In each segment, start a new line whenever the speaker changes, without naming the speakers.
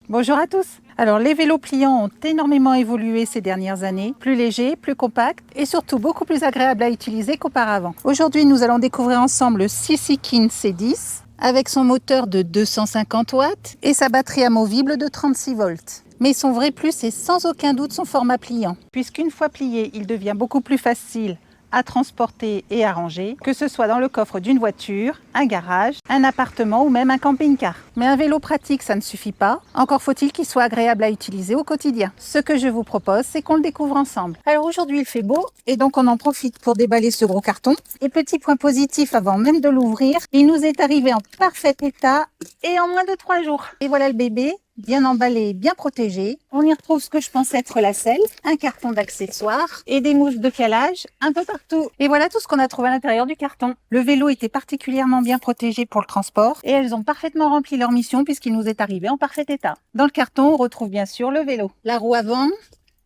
Bonjour à tous. Alors les vélos pliants ont énormément évolué ces dernières années, plus légers, plus compacts et surtout beaucoup plus agréables à utiliser qu'auparavant. Aujourd'hui, nous allons découvrir ensemble le Sisykin C10 avec son moteur de 250 watts et sa batterie amovible de 36 volts. Mais son vrai plus est sans aucun doute son format pliant, puisqu'une fois plié, il devient beaucoup plus facile à transporter et à ranger, que ce soit dans le coffre d'une voiture, un garage, un appartement ou même un camping-car. Mais un vélo pratique, ça ne suffit pas. Encore faut-il qu'il soit agréable à utiliser au quotidien. Ce que je vous propose, c'est qu'on le découvre ensemble. Alors aujourd'hui, il fait beau et donc on en profite pour déballer ce gros carton. Et petit point positif avant même de l'ouvrir, il nous est arrivé en parfait état et en moins de 3 jours. Et voilà le bébé, bien emballé, bien protégé. On y retrouve ce que je pense être la selle, un carton d'accessoires et des mousses de calage un peu partout. Et voilà tout ce qu'on a trouvé à l'intérieur du carton. Le vélo était particulièrement bien protégé pour le transport et elles ont parfaitement rempli leur mission puisqu'il nous est arrivé en parfait état. Dans le carton, on retrouve bien sûr le vélo, la roue avant,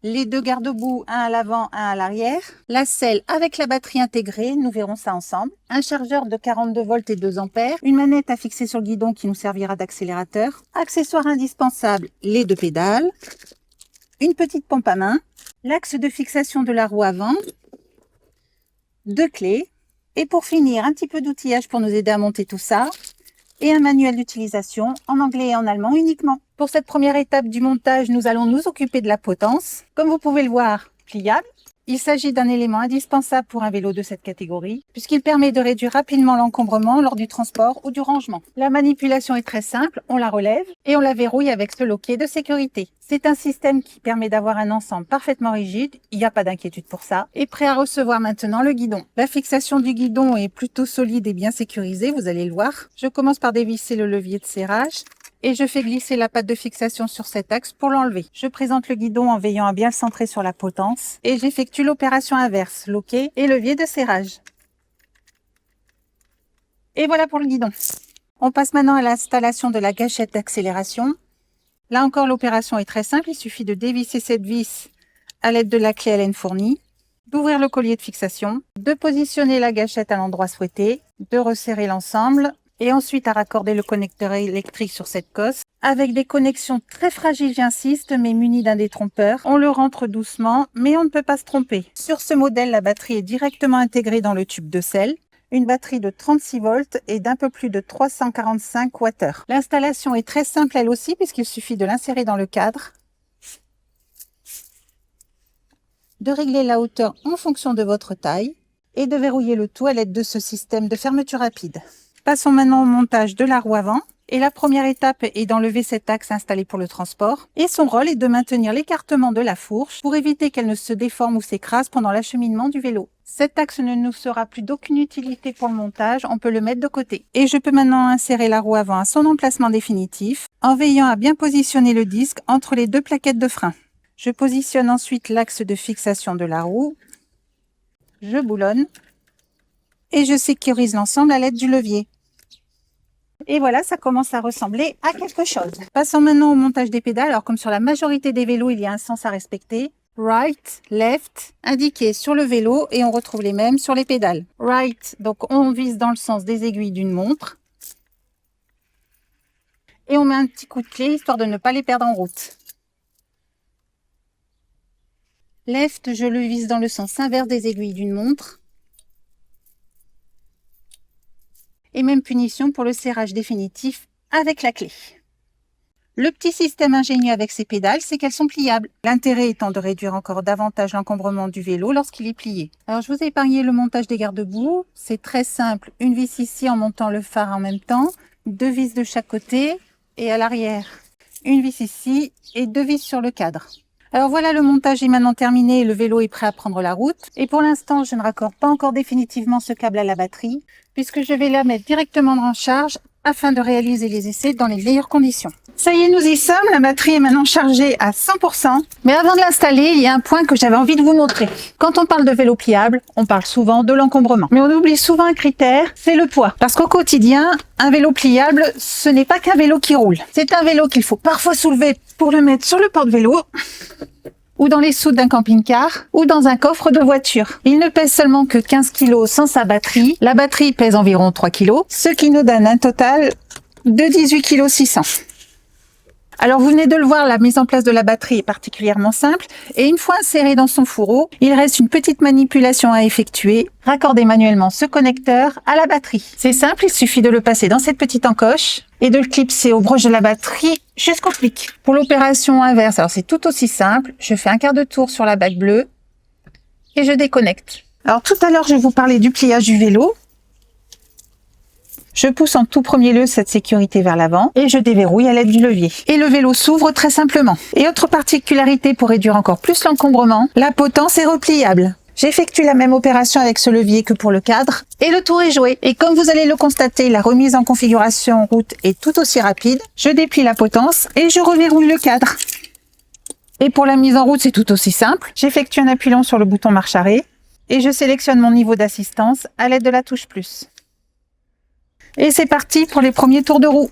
les 2 garde-boue, un à l'avant, un à l'arrière, la selle avec la batterie intégrée, nous verrons ça ensemble, un chargeur de 42 volts et 2 ampères, une manette à fixer sur le guidon qui nous servira d'accélérateur, accessoires indispensables, les 2 pédales, une petite pompe à main, l'axe de fixation de la roue avant, 2 clés, et pour finir, un petit peu d'outillage pour nous aider à monter tout ça, et un manuel d'utilisation en anglais et en allemand uniquement. Pour cette première étape du montage, nous allons nous occuper de la potence. Comme vous pouvez le voir, pliable. Il s'agit d'un élément indispensable pour un vélo de cette catégorie, puisqu'il permet de réduire rapidement l'encombrement lors du transport ou du rangement. La manipulation est très simple, on la relève et on la verrouille avec ce loquet de sécurité. C'est un système qui permet d'avoir un ensemble parfaitement rigide, il n'y a pas d'inquiétude pour ça, et prêt à recevoir maintenant le guidon. La fixation du guidon est plutôt solide et bien sécurisée, vous allez le voir. Je commence par dévisser le levier de serrage. Et je fais glisser la patte de fixation sur cet axe pour l'enlever. Je présente le guidon en veillant à bien le centrer sur la potence et j'effectue l'opération inverse, loquet et levier de serrage. Et voilà pour le guidon. On passe maintenant à l'installation de la gâchette d'accélération. Là encore, l'opération est très simple, il suffit de dévisser cette vis à l'aide de la clé Allen fournie, d'ouvrir le collier de fixation, de positionner la gâchette à l'endroit souhaité, de resserrer l'ensemble, et ensuite à raccorder le connecteur électrique sur cette cosse. Avec des connexions très fragiles, j'insiste, mais munies d'un détrompeur. On le rentre doucement, mais on ne peut pas se tromper. Sur ce modèle, la batterie est directement intégrée dans le tube de selle. Une batterie de 36 volts et d'un peu plus de 345 Wh. L'installation est très simple elle aussi, puisqu'il suffit de l'insérer dans le cadre, de régler la hauteur en fonction de votre taille et de verrouiller le tout à l'aide de ce système de fermeture rapide. Passons maintenant au montage de la roue avant. Et la première étape est d'enlever cet axe installé pour le transport. Et son rôle est de maintenir l'écartement de la fourche pour éviter qu'elle ne se déforme ou s'écrase pendant l'acheminement du vélo. Cet axe ne nous sera plus d'aucune utilité pour le montage, on peut le mettre de côté. Et je peux maintenant insérer la roue avant à son emplacement définitif en veillant à bien positionner le disque entre les 2 plaquettes de frein. Je positionne ensuite l'axe de fixation de la roue. Je boulonne. Et je sécurise l'ensemble à l'aide du levier. Et voilà, ça commence à ressembler à quelque chose. Passons maintenant au montage des pédales. Alors comme sur la majorité des vélos, il y a un sens à respecter. Right, left, indiqué sur le vélo et on retrouve les mêmes sur les pédales. Right, donc on vise dans le sens des aiguilles d'une montre. Et on met un petit coup de clé histoire de ne pas les perdre en route. Left, je le vise dans le sens inverse des aiguilles d'une montre. Et même punition pour le serrage définitif avec la clé. Le petit système ingénieux avec ces pédales, c'est qu'elles sont pliables. L'intérêt étant de réduire encore davantage l'encombrement du vélo lorsqu'il est plié. Alors je vous ai épargné le montage des garde-boue. C'est très simple. Une vis ici en montant le phare en même temps. 2 vis de chaque côté et à l'arrière. Une vis ici et 2 vis sur le cadre. Alors voilà, le montage est maintenant terminé et le vélo est prêt à prendre la route. Et pour l'instant, je ne raccorde pas encore définitivement ce câble à la batterie, puisque je vais la mettre directement en charge afin de réaliser les essais dans les meilleures conditions. Ça y est, nous y sommes, la batterie est maintenant chargée à 100%. Mais avant de l'installer, il y a un point que j'avais envie de vous montrer. Quand on parle de vélo pliable, on parle souvent de l'encombrement. Mais on oublie souvent un critère, c'est le poids. Parce qu'au quotidien, un vélo pliable, ce n'est pas qu'un vélo qui roule. C'est un vélo qu'il faut parfois soulever pour le mettre sur le porte-vélo, ou dans les soutes d'un camping-car, ou dans un coffre de voiture. Il ne pèse seulement que 15 kg sans sa batterie. La batterie pèse environ 3 kg, ce qui nous donne un total de 18 kg 600. Alors vous venez de le voir, la mise en place de la batterie est particulièrement simple et une fois inséré dans son fourreau, il reste une petite manipulation à effectuer. Raccordez manuellement ce connecteur à la batterie. C'est simple, il suffit de le passer dans cette petite encoche et de le clipser aux broches de la batterie jusqu'au plic. Pour l'opération inverse, alors c'est tout aussi simple, je fais un quart de tour sur la bague bleue et je déconnecte. Alors tout à l'heure, je vous parlais du pliage du vélo. Je pousse en tout premier lieu cette sécurité vers l'avant et je déverrouille à l'aide du levier. Et le vélo s'ouvre très simplement. Et autre particularité pour réduire encore plus l'encombrement, la potence est repliable. J'effectue la même opération avec ce levier que pour le cadre et le tour est joué. Et comme vous allez le constater, la remise en configuration route est tout aussi rapide. Je déplie la potence et je reverrouille le cadre. Et pour la mise en route, c'est tout aussi simple. J'effectue un appui long sur le bouton marche arrêt et je sélectionne mon niveau d'assistance à l'aide de la touche plus. Et c'est parti pour les premiers tours de roue.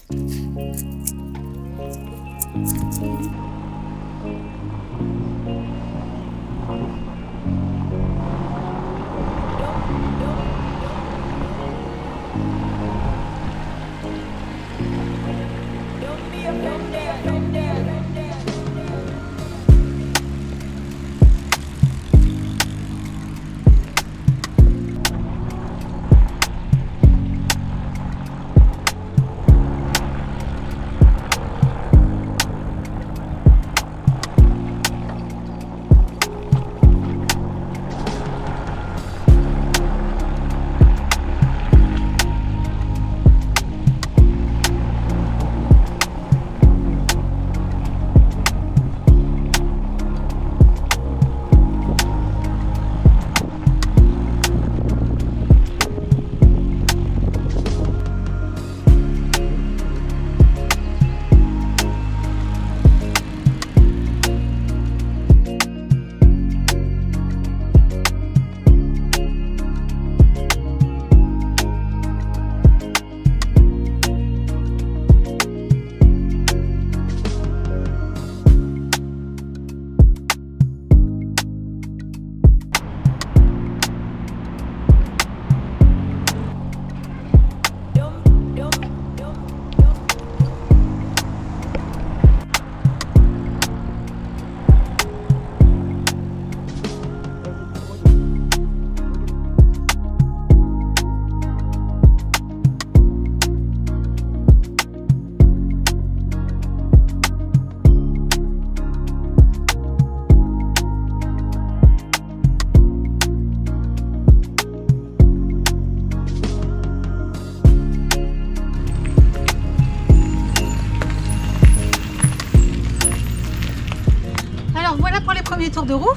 Alors voilà pour les premiers tours de roue.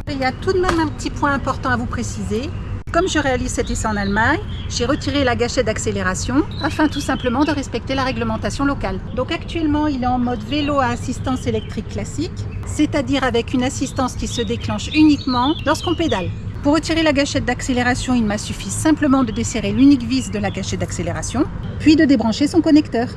Il y a tout de même un petit point important à vous préciser. Comme je réalise cet essai en Allemagne, j'ai retiré la gâchette d'accélération afin tout simplement de respecter la réglementation locale. Donc actuellement, il est en mode vélo à assistance électrique classique, c'est-à-dire avec une assistance qui se déclenche uniquement lorsqu'on pédale. Pour retirer la gâchette d'accélération, il m'a suffi simplement de desserrer l'unique vis de la gâchette d'accélération, puis de débrancher son connecteur.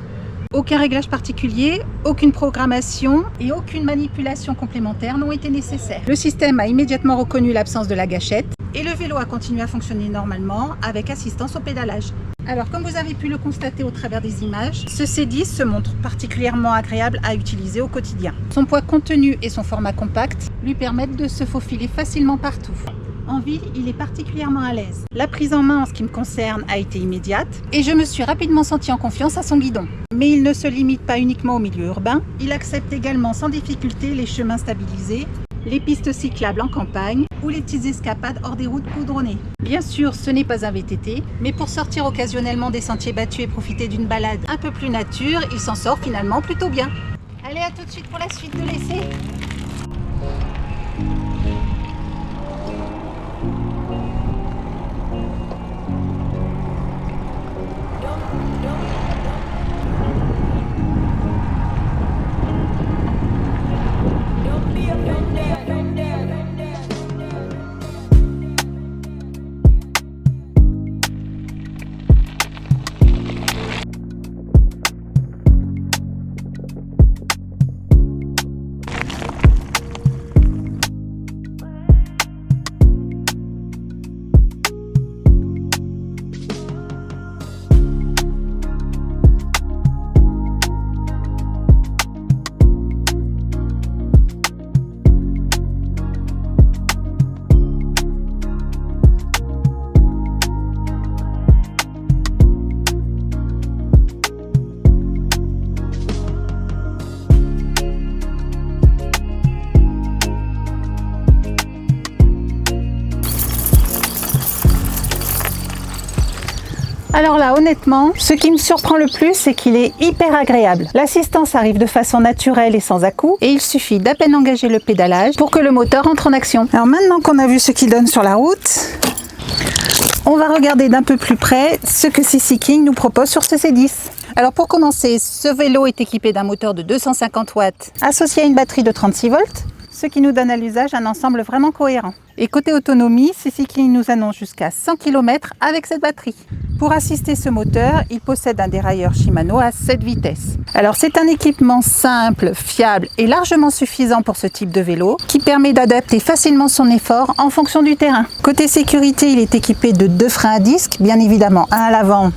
Aucun réglage particulier, aucune programmation et aucune manipulation complémentaire n'ont été nécessaires. Le système a immédiatement reconnu l'absence de la gâchette et le vélo a continué à fonctionner normalement avec assistance au pédalage. Alors comme vous avez pu le constater au travers des images, ce C10 se montre particulièrement agréable à utiliser au quotidien. Son poids contenu et son format compact lui permettent de se faufiler facilement partout. En ville, il est particulièrement à l'aise. La prise en main en ce qui me concerne a été immédiate et je me suis rapidement sentie en confiance à son guidon. Mais il ne se limite pas uniquement au milieu urbain, il accepte également sans difficulté les chemins stabilisés, les pistes cyclables en campagne ou les petites escapades hors des routes goudronnées. Bien sûr, ce n'est pas un VTT, mais pour sortir occasionnellement des sentiers battus et profiter d'une balade un peu plus nature, il s'en sort finalement plutôt bien. Allez, à tout de suite pour la suite de l'essai. Alors là, honnêtement, ce qui me surprend le plus, c'est qu'il est hyper agréable. L'assistance arrive de façon naturelle et sans à-coups, et il suffit d'à peine engager le pédalage pour que le moteur entre en action. Alors maintenant qu'on a vu ce qu'il donne sur la route, on va regarder d'un peu plus près ce que CC King nous propose sur ce C10. Alors pour commencer, ce vélo est équipé d'un moteur de 250 watts associé à une batterie de 36 volts, ce qui nous donne à l'usage un ensemble vraiment cohérent. Et côté autonomie, CC King nous annonce jusqu'à 100 km avec cette batterie. Pour assister ce moteur, il possède un dérailleur Shimano à 7 vitesses. Alors c'est un équipement simple, fiable et largement suffisant pour ce type de vélo qui permet d'adapter facilement son effort en fonction du terrain. Côté sécurité, il est équipé de 2 freins à disque, bien évidemment un à l'avant,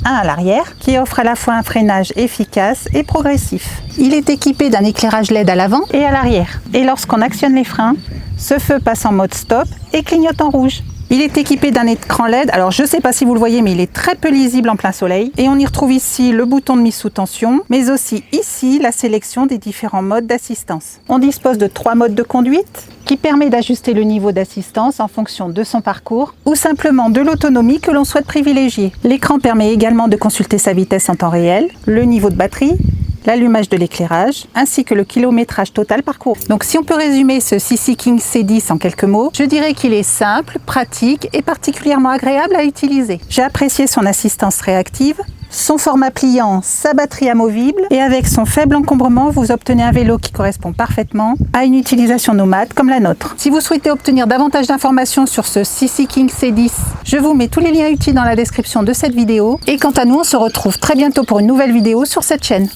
un à l'arrière, qui offre à la fois un freinage efficace et progressif. Il est équipé d'un éclairage LED à l'avant et à l'arrière. Et lorsqu'on actionne les freins, ce feu passe en mode stop et clignote en rouge. Il est équipé d'un écran LED, alors je ne sais pas si vous le voyez, mais il est très peu lisible en plein soleil. Et on y retrouve ici le bouton de mise sous tension, mais aussi ici la sélection des différents modes d'assistance. On dispose de 3 modes de conduite, qui permet d'ajuster le niveau d'assistance en fonction de son parcours ou simplement de l'autonomie que l'on souhaite privilégier. L'écran permet également de consulter sa vitesse en temps réel, le niveau de batterie, l'allumage de l'éclairage, ainsi que le kilométrage total parcouru. Donc si on peut résumer ce CC King C10 en quelques mots, je dirais qu'il est simple, pratique et particulièrement agréable à utiliser. J'ai apprécié son assistance réactive, son format pliant, sa batterie amovible et avec son faible encombrement, vous obtenez un vélo qui correspond parfaitement à une utilisation nomade comme la nôtre. Si vous souhaitez obtenir davantage d'informations sur ce CC King C10, je vous mets tous les liens utiles dans la description de cette vidéo. Et quant à nous, on se retrouve très bientôt pour une nouvelle vidéo sur cette chaîne.